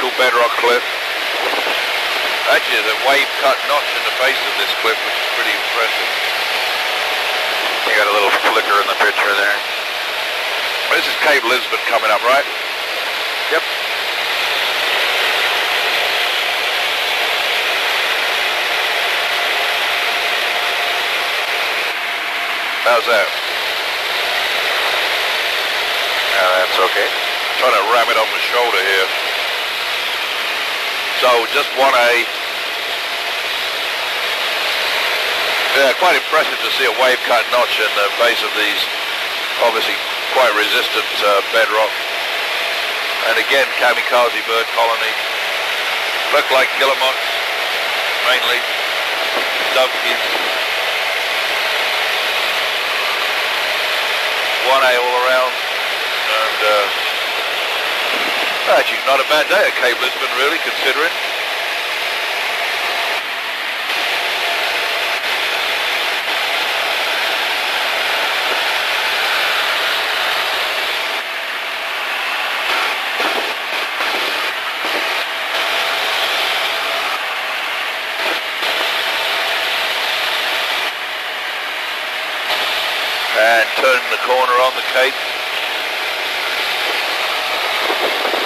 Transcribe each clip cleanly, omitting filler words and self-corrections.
typical bedrock cliff. Actually, there's a wave-cut notch in the base of this cliff, which is pretty impressive. You got a little flicker in the picture there. This is Cape Lisbon coming up, right? Yep. How's that? That's okay. Trying to ram it on the shoulder here. So just 1A. Yeah, quite impressive to see a wave cut notch in the base of these obviously quite resistant bedrock. And again, kamikaze bird colony. Look like guillemots, mainly. Dovekies. 1A all around. And actually not a bad day at Cape Lisbon, really, considering. And turning the corner on the Cape.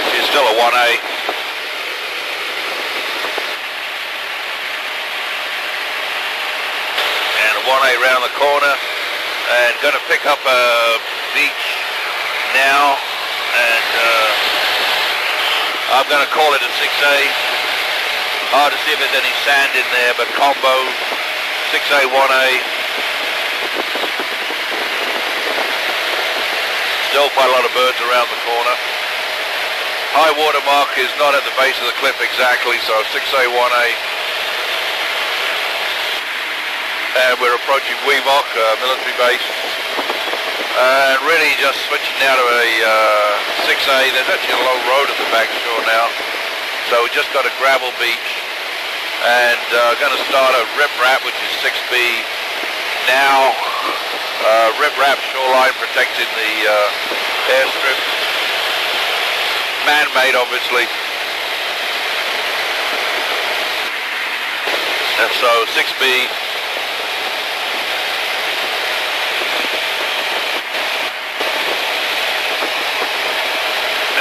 She's still a 1A. And a 1A round the corner. And going to pick up a beach now. And I'm going to call it a 6A. Hard to see if there's any sand in there, but combo 6A, 1A. Still quite a lot of birds around the corner. High water mark is not at the base of the cliff exactly, so 6A, 1A. And we're approaching Weevok, military base. And really just switching now to a 6A. There's actually a low road at the back shore now. So we just got a gravel beach. And going to start a riprap, which is 6B now. Riprap shoreline protecting the airstrip. Man-made, obviously. And so 6B.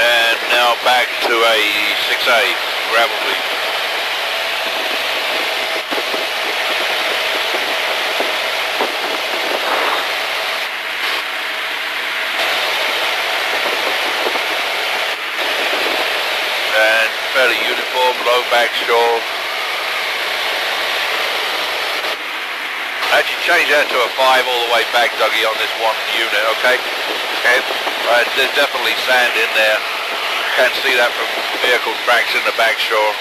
And now back to a 6A gravel beach. Fairly uniform, low back shore. Actually change that to a 5 all the way back, Dougie, on this one unit, okay? Okay. There's definitely sand in there. You can see that from vehicle tracks in the back shore.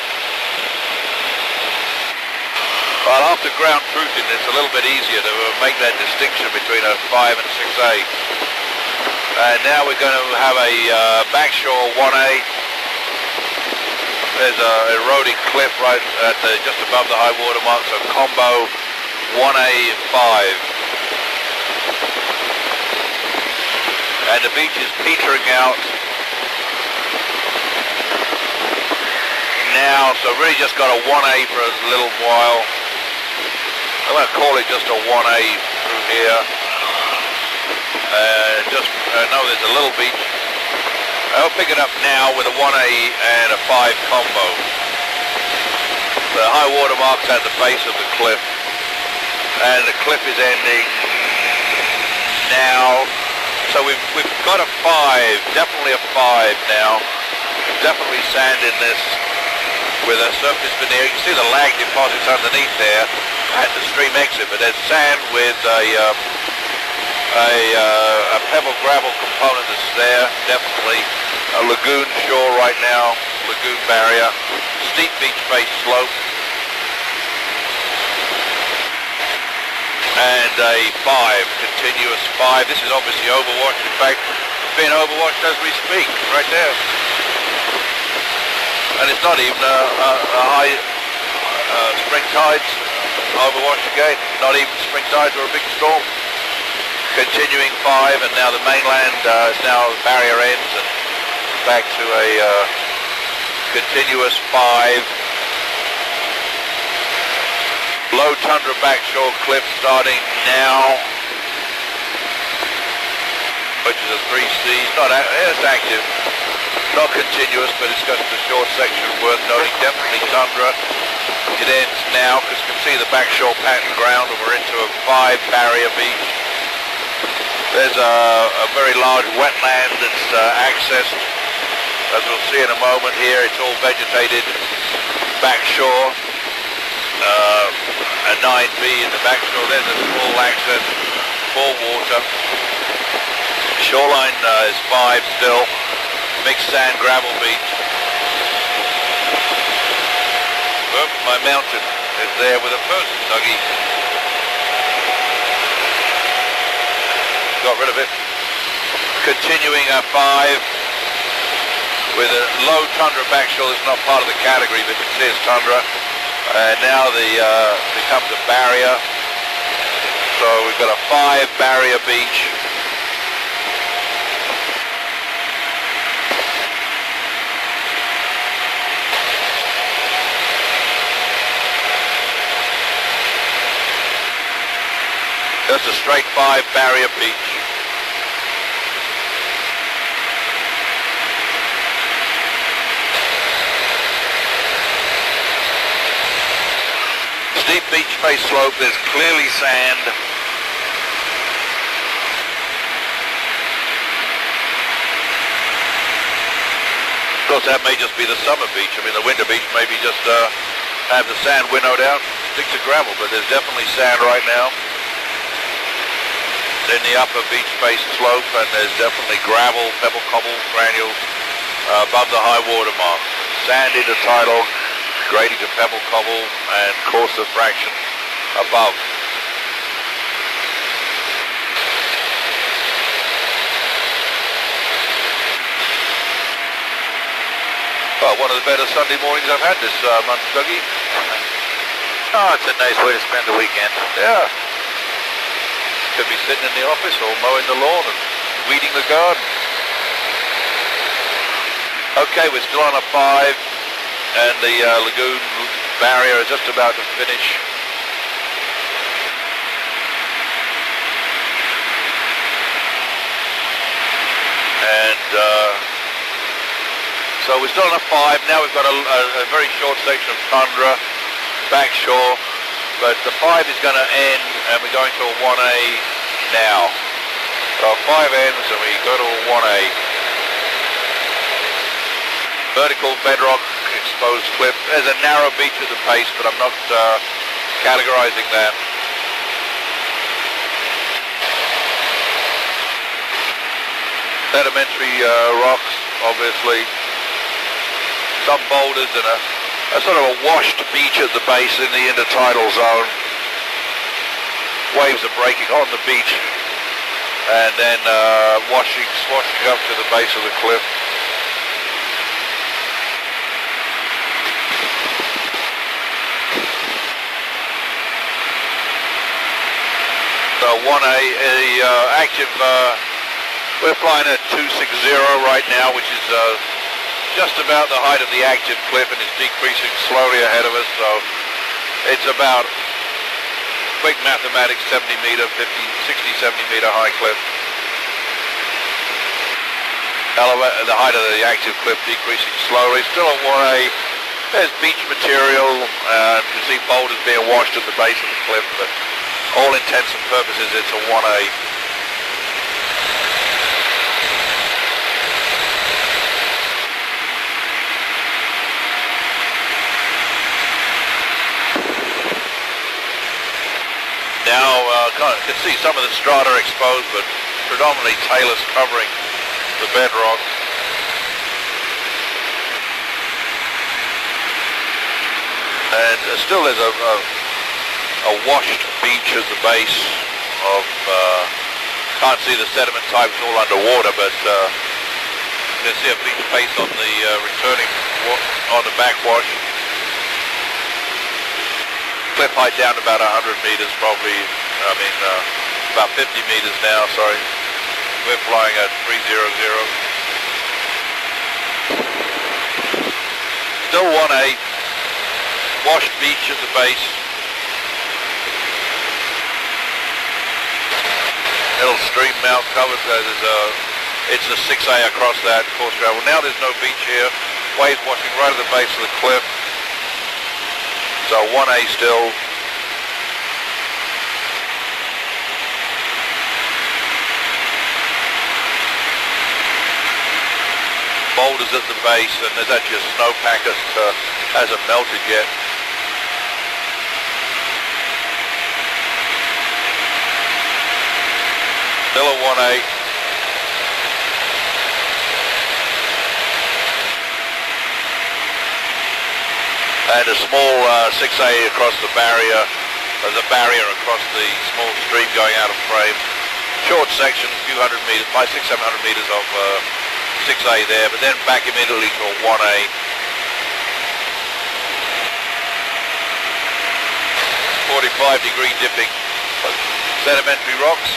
Well, after ground truthing, it's a little bit easier to make that distinction between a 5 and 6A. And now we're going to have a back shore 1A. There's a eroding cliff right at just above the high water mark, so combo 1A 5. And the beach is petering out now, so really just got a 1A for a little while. I'm going to call it just a 1A through here. I know there's a little beach. I'll pick it up now with a 1A and a 5 combo. The high water mark's at the base of the cliff. And the cliff is ending now. So we've got a 5, definitely a 5 now. Definitely sand in this with a surface veneer. You can see the lag deposits underneath there at the stream exit, but there's sand with a pebble gravel component that's there, definitely. A lagoon shore right now, lagoon barrier, steep beach face slope. And a 5, continuous 5. This is obviously overwatched. In fact, it's being overwatched as we speak, right there. And it's not even a high spring tides, overwatched again. Not even spring tides or a big storm. Continuing 5, and now the mainland is now the barrier ends and back to a continuous 5. Low tundra backshore cliff starting now, which is a 3C. It's active, not continuous, but it's just a short section worth noting. Definitely tundra. It ends now because you can see the backshore pattern ground, and we're into a 5 barrier beach. There's a very large wetland that's accessed, as we'll see in a moment here. It's all vegetated backshore. A 9B in the backshore. There's a small access for water. Shoreline is 5 still. Mixed sand gravel beach. Oops, my mountain is there with a person, Dougie. Got rid of it. Continuing a 5 with a low tundra backshore. That's not part of the category, but you can see it's tundra. And now becomes a barrier. So we've got a 5 barrier beach. That's a straight 5 barrier beach. Steep beach face slope, there's clearly sand. Of course, that may just be the summer beach. I mean, the winter beach maybe just have the sand winnowed out, sticks of gravel, but there's definitely sand right now in the upper beach face slope, and there's definitely gravel, pebble cobble granules above the high water mark. Sand intertidal, grading to pebble cobble, and coarser fraction above. Well, one of the better Sunday mornings I've had this month, Dougie. Oh, it's a nice way to spend the weekend. Yeah. Could be sitting in the office or mowing the lawn and weeding the garden. Okay, we're still on a 5, and the lagoon barrier is just about to finish. And so we're still on a 5. Now we've got a very short section of tundra, backshore, but the 5 is going to end, and we're going to a 1A now. So 5 ends, and we go to a 1A. Vertical bedrock, exposed cliff. There's a narrow beach at the base, but I'm not categorizing that. Sedimentary rocks, obviously. Some boulders and a sort of a washed beach at the base in the intertidal zone. Waves are breaking on the beach and then swashing up to the base of the cliff. So 1A, active, we're flying at 260 right now, which is just about the height of the active cliff, and it's decreasing slowly ahead of us, so it's about, quick mathematics, 70 meter, 50, 60, 70 meter high cliff. The height of the active cliff decreasing slowly, still at 1A. There's beach material, you see boulders being washed at the base of the cliff, but all intents and purposes it's a 1A. Now, you can see some of the strata exposed, but predominantly talus covering the bedrock. And still there's a washed beach at the base of, can't see the sediment types all underwater, but you can see a beach face on the returning, on the backwash. Cliff height down to about 100 meters probably, about 50 meters now, sorry. We're flying at 300. Still 1A, washed beach at the base. Little stream mount covered, it's a 6A across that course gravel. Now there's no beach here, waves washing right at the base of the cliff. So 1A still. Boulders at the base, and there's actually a snowpack that hasn't melted yet. Still a 1A. And a small 6A across the barrier. There's a barrier across the small stream going out of frame. Short section, a few hundred meters, 500, 600, 700 meters of 6A there, but then back immediately to a 1A. 45-degree dipping. Sedimentary rocks.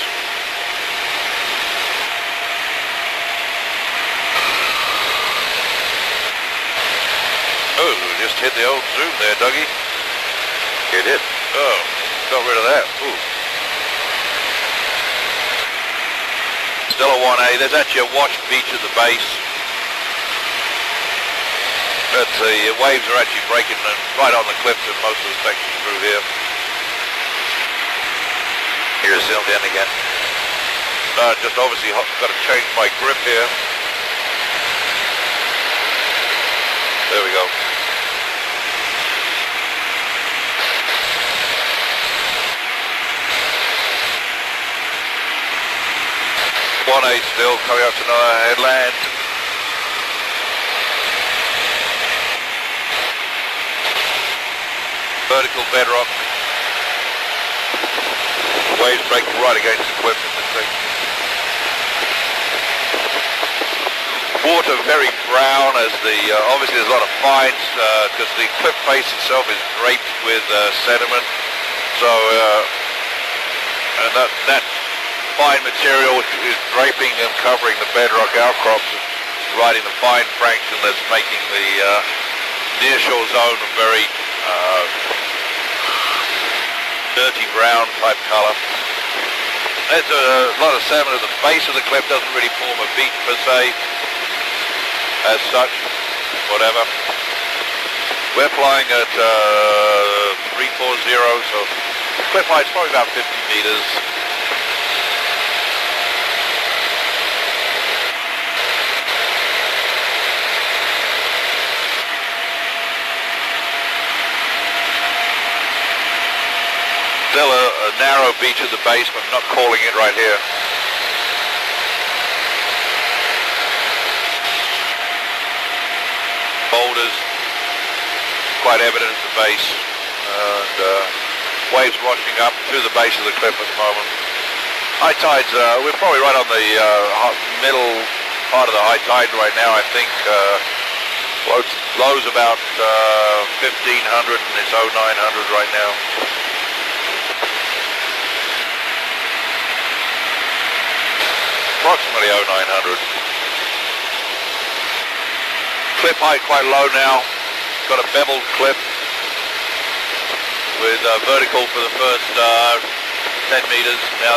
Oh, just hit the old zoom there, Dougie. You did. Oh, got rid of that. Ooh. Still a 1A. There's actually a washed beach at the base. But the waves are actually breaking right on the cliffs in most of the sections through here. You're zoomed in again. Just obviously got to change my grip here. There we go. One A still coming up to another headland. Vertical bedrock. Waves breaking right against the cliff in this thing. Water very brown as obviously there's a lot of fines because the cliff face itself is draped with sediment. So and that fine material is draping and covering the bedrock outcrops, providing the fine fraction that's making the nearshore zone a very dirty brown type color. There's a lot of sediment at the base of the cliff, doesn't really form a beach per se as such, whatever. We're flying at 340, so cliff height's probably about 50 meters. Still a narrow beach at the base, but I'm not calling it right here. Boulders, quite evident at the base, and waves washing up to the base of the cliff at the moment. High tides, we're probably right on the middle part of the high tide right now, I think. Low's about 1,500 and it's 0900 right now. Approximately 0900. Cliff height quite low now. Got a beveled cliff with vertical for the first 10 meters. Now